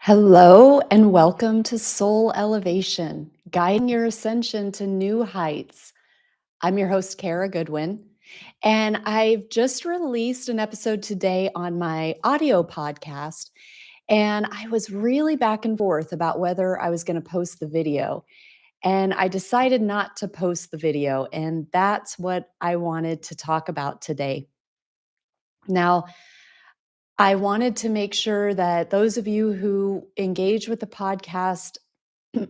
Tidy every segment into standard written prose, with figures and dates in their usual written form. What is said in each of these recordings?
Hello and welcome to Soul Elevation, guiding your ascension to new heights. I'm your host, Kara Goodwin, and I've just released an episode today on my audio podcast. And I was really back and forth about whether I was going to post the video. And I decided not to post the video. And that's what I wanted to talk about today. Now, I wanted to make sure that those of you who engage with the podcast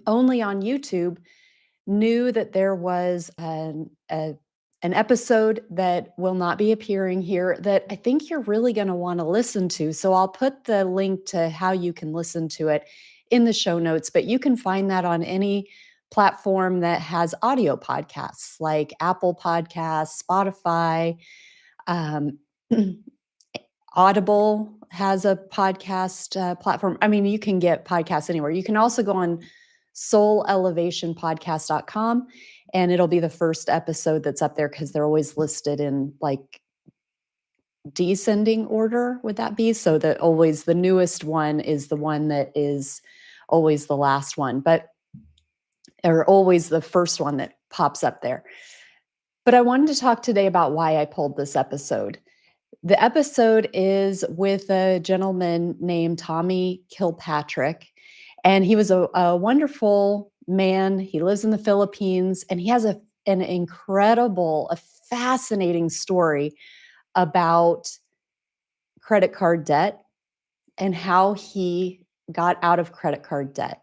only on YouTube knew that there was an episode that will not be appearing here that I think you're really going to want to listen to. So I'll put the link to how you can listen to it in the show notes, but you can find that on any platform that has audio podcasts like Apple Podcasts, Spotify, um, Audible has a podcast platform. I mean, you can get podcasts anywhere. You can also go on soulelevationpodcast.com and it'll be the first episode that's up there because they're always listed in like descending order. Would that be? So that always the newest one is the one that is always the last one, but or always the first one that pops up there. But I wanted to talk today about why I pulled this episode. The episode is with a gentleman named Tommy Kilpatrick, and he was a wonderful man. He lives in the Philippines, and he has an incredible, a fascinating story about credit card debt and how he got out of credit card debt.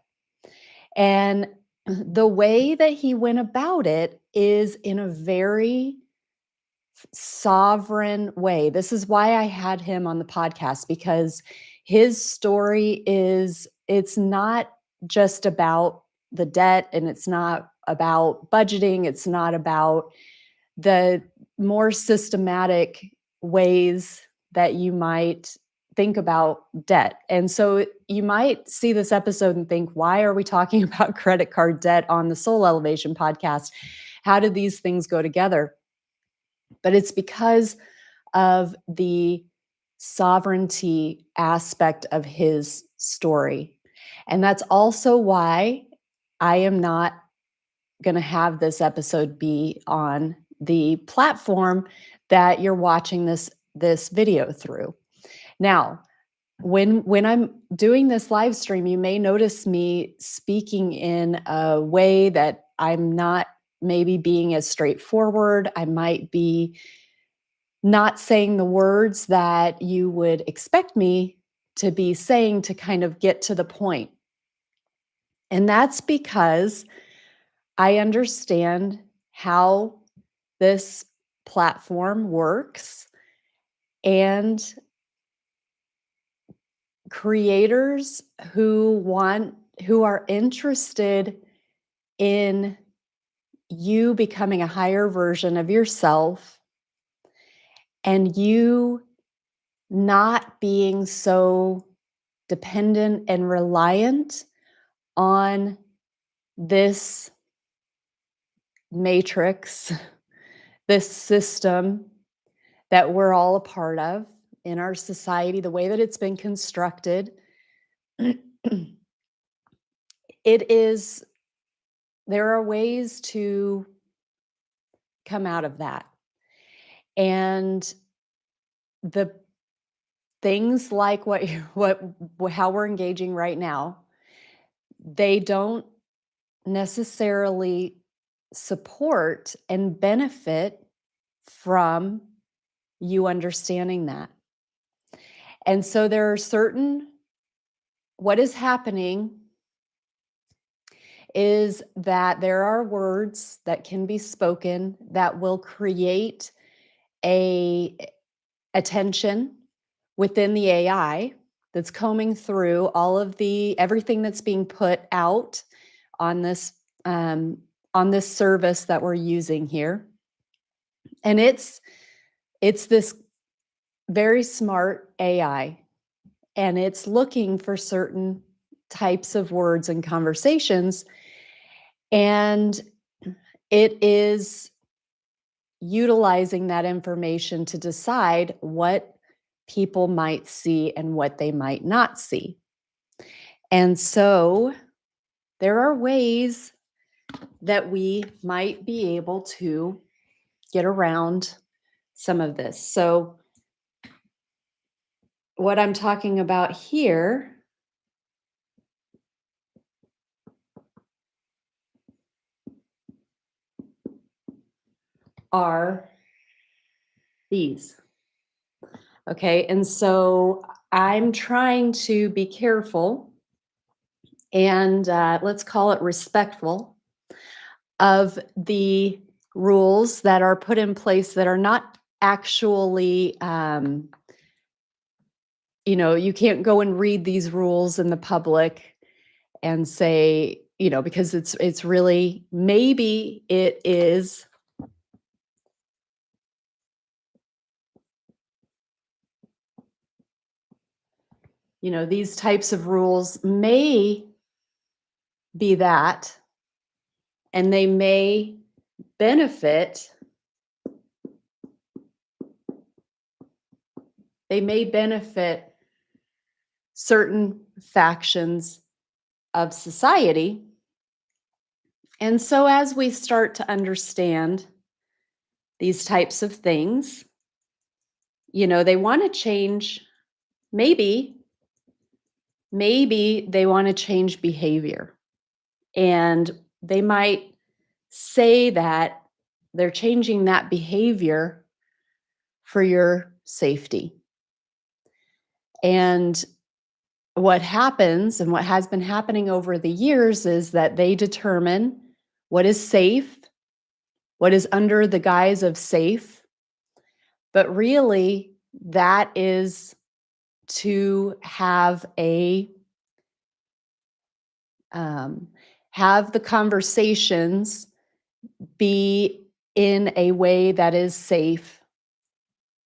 And the way that he went about it is in a very sovereign way. This is why I had him on the podcast because his story is it's not just about the debt and it's not about budgeting, it's not about the more systematic ways that you might think about debt. And so you might see this episode and think, why are we talking about credit card debt on the Soul Elevation podcast? How did these things go together? But it's because of the sovereignty aspect of his story. And that's also why I am not going to have this episode be on the platform that you're watching this video through. Now, when I'm doing this live stream, you may notice me speaking in a way that I'm not maybe being as straightforward. I might be not saying the words that you would expect me to be saying to kind of get to the point. And that's because I understand how this platform works, and creators who are interested in you becoming a higher version of yourself and you not being so dependent and reliant on this matrix, this system that we're all a part of in our society, the way that it's been constructed. There are ways to come out of that. And the things like how we're engaging right now, they don't necessarily support and benefit from you understanding that. And so there are what is happening is that there are words that can be spoken that will create a attention within the AI that's combing through everything that's being put out on this service that we're using here. And it's this very smart AI, and it's looking for certain types of words and conversations, and it is utilizing that information to decide what people might see and what they might not see. And so there are ways that we might be able to get around some of this. So, what I'm talking about here are these. Okay. And so I'm trying to be careful and let's call it respectful of the rules that are put in place that are not actually, you can't go and read these rules in the public and say, because it's really, maybe it is, these types of rules may be that, and they may benefit certain factions of society. And so as we start to understand these types of things, they want to change, maybe they want to change behavior. And they might say that they're changing that behavior for your safety. And what happens and what has been happening over the years is that they determine what is safe, what is under the guise of safe. But really, that is to have have the conversations be in a way that is safe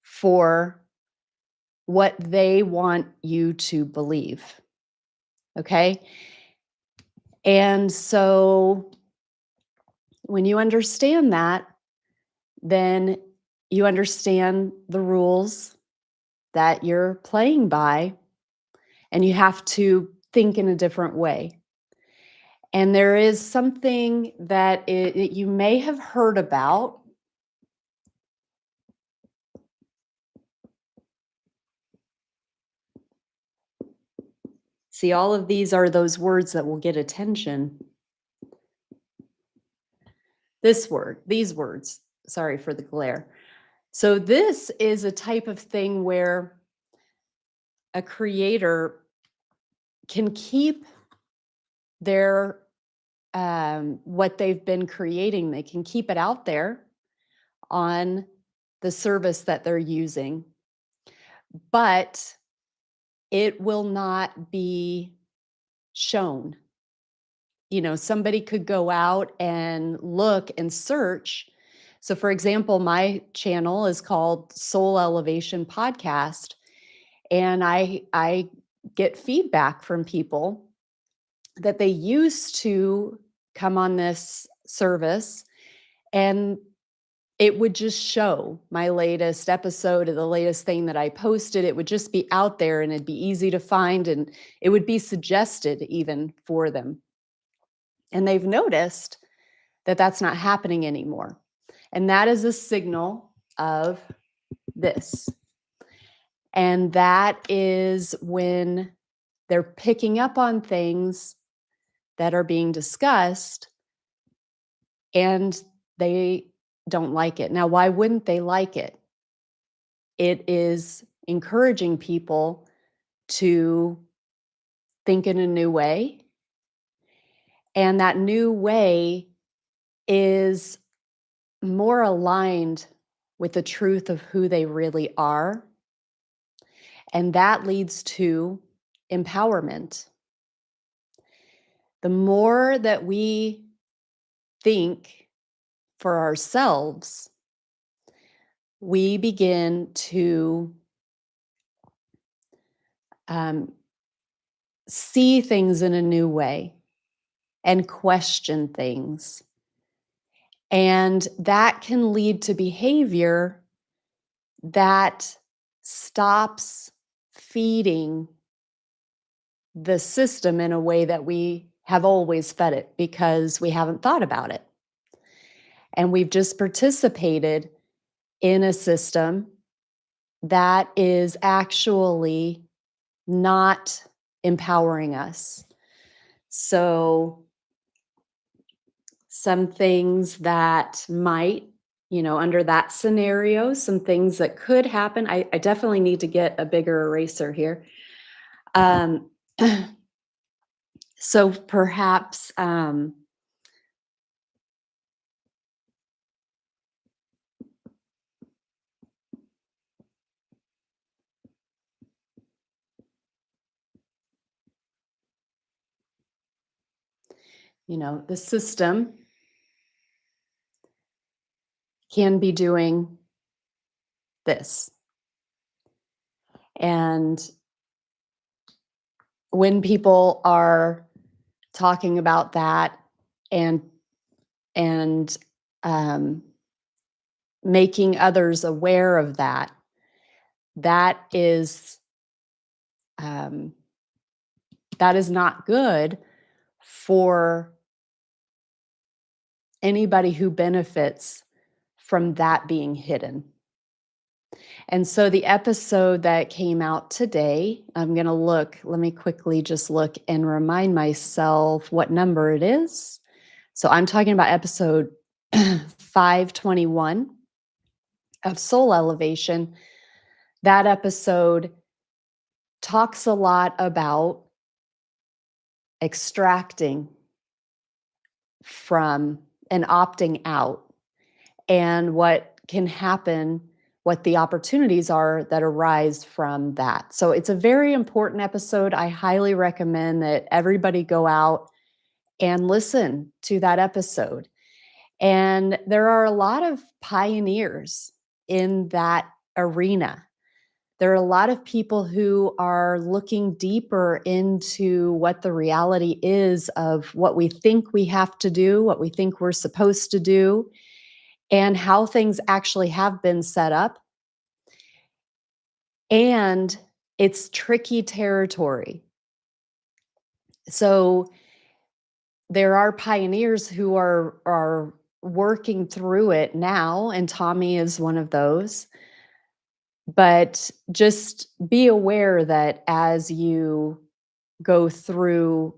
for what they want you to believe. Okay? And so when you understand that, then you understand the rules that you're playing by, and you have to think in a different way. And there is something that you may have heard about. See, all of these are those words that will get attention. These words, sorry for the glare. So this is a type of thing where a creator can keep their what they've been creating. They can keep it out there on the service that they're using, but it will not be shown. Somebody could go out and look and search. So, for example, my channel is called Soul Elevation Podcast, and I get feedback from people that they used to come on this service, and it would just show my latest episode of the latest thing that I posted. It would just be out there and it'd be easy to find, and it would be suggested even for them. And they've noticed that that's not happening anymore. And that is a signal of this. And that is when they're picking up on things that are being discussed and they don't like it. Now, why wouldn't they like it? It is encouraging people to think in a new way. And that new way is more aligned with the truth of who they really are. And that leads to empowerment. The more that we think for ourselves, we begin to see things in a new way and question things. And that can lead to behavior that stops feeding the system in a way that we have always fed it because we haven't thought about it. And we've just participated in a system that is actually not empowering us. So, some things that might, under that scenario, some things that could happen. I definitely need to get a bigger eraser here. Um, so perhaps, the system can be doing this. And when people are talking about that and and um, making others aware of that, that is um, that is not good for anybody who benefits from that being hidden. And so the episode that came out today, I'm going to look, let me quickly just look and remind myself what number it is. So I'm talking about episode 521 of Soul Elevation. That episode talks a lot about extracting from and opting out and what can happen, what the opportunities are that arise from that. So it's a very important episode. I highly recommend that everybody go out and listen to that episode. And there are a lot of pioneers in that arena. There are a lot of people who are looking deeper into what the reality is of what we think we have to do, what we think we're supposed to do, and how things actually have been set up. And it's tricky territory. So there are pioneers who are working through it now, and Tommy is one of those. But just be aware that as you go through,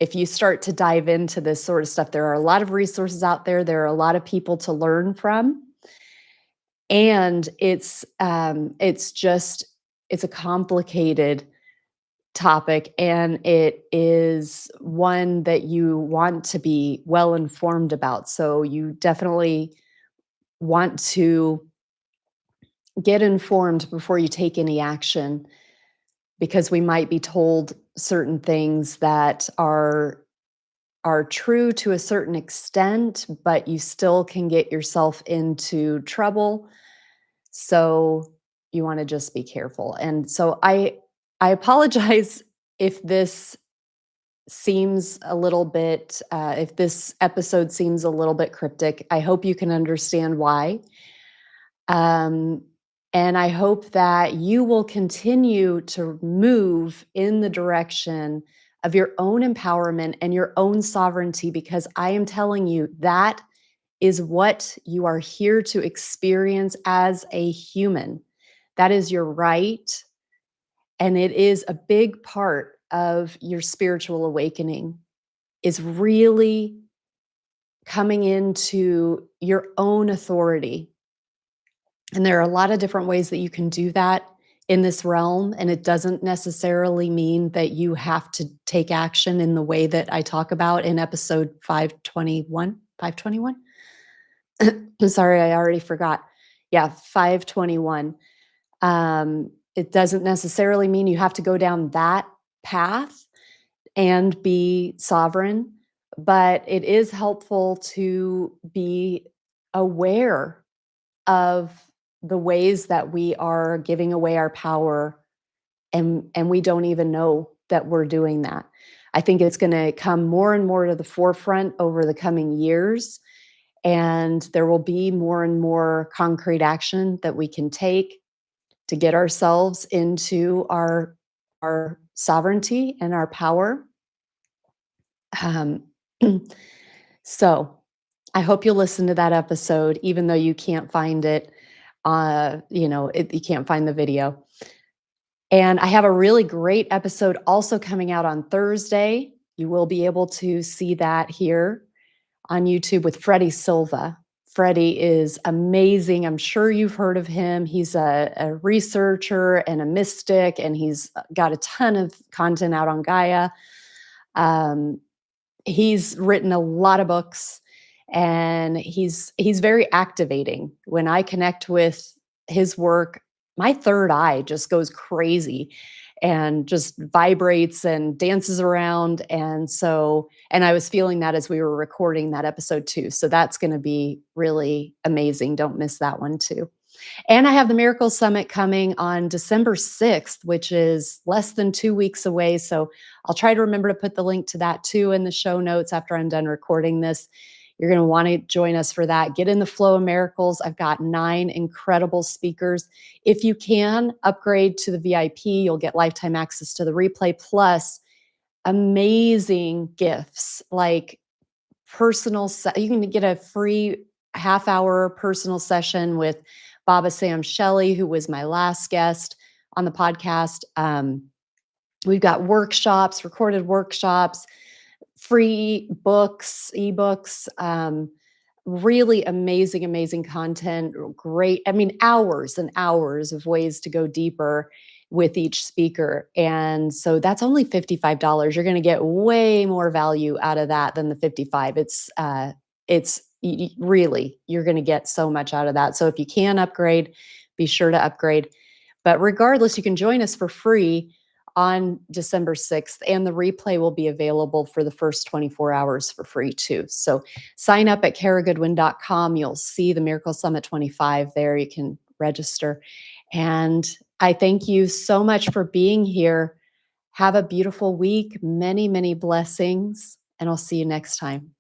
if you start to dive into this sort of stuff, there are a lot of resources out there. There are a lot of people to learn from. And it's a complicated topic, and it is one that you want to be well informed about. So you definitely want to get informed before you take any action, because we might be told certain things that are true to a certain extent, but you still can get yourself into trouble. So you want to just be careful. And so I apologize if this seems a little bit if this episode seems a little bit cryptic. I hope you can understand why. Um, and I hope that you will continue to move in the direction of your own empowerment and your own sovereignty, because I am telling you that is what you are here to experience as a human. That is your right. And it is a big part of your spiritual awakening, is really coming into your own authority. And there are a lot of different ways that you can do that in this realm. And it doesn't necessarily mean that you have to take action in the way that I talk about in episode 521. 521? I'm sorry, I already forgot. Yeah, 521. It doesn't necessarily mean you have to go down that path and be sovereign, but it is helpful to be aware of the ways that we are giving away our power, and we don't even know that we're doing that. I think it's going to come more and more to the forefront over the coming years, and there will be more and more concrete action that we can take to get ourselves into our sovereignty and our power. Um, so I hope you'll listen to that episode, even though you can't find it. You can't find the video. And I have a really great episode also coming out on Thursday. You will be able to see that here on YouTube with Freddy Silva. Freddy is amazing. I'm sure you've heard of him. He's a researcher and a mystic, and he's got a ton of content out on Gaia. Um, he's written a lot of books, and he's very activating. When I connect with his work, my third eye just goes crazy and just vibrates and dances around. And I was feeling that as we were recording that episode too. So that's going to be really amazing. Don't miss that one too. And I have the Miracle Summit coming on December 6th, which is less than 2 weeks away. So I'll try to remember to put the link to that too in the show notes after I'm done recording this. You're going to want to join us for that. Get in the flow of miracles. I've got 9 incredible speakers. If you can upgrade to the VIP, you'll get lifetime access to the replay, plus amazing gifts like you can get a free half-hour personal session with Baba Sam Shelley, who was my last guest on the podcast. We've got workshops, recorded workshops, free books, ebooks, really amazing, amazing content. Great. I mean, hours and hours of ways to go deeper with each speaker. And so that's only $55. You're going to get way more value out of that than the 55. Really, you're going to get so much out of that. So if you can upgrade, be sure to upgrade. But regardless, you can join us for free on December 6th, and the replay will be available for the first 24 hours for free too. So sign up at karagoodwin.com. You'll see the Miracle Summit 25 there. You can register. And I thank you so much for being here. Have a beautiful week, many, many blessings, and I'll see you next time.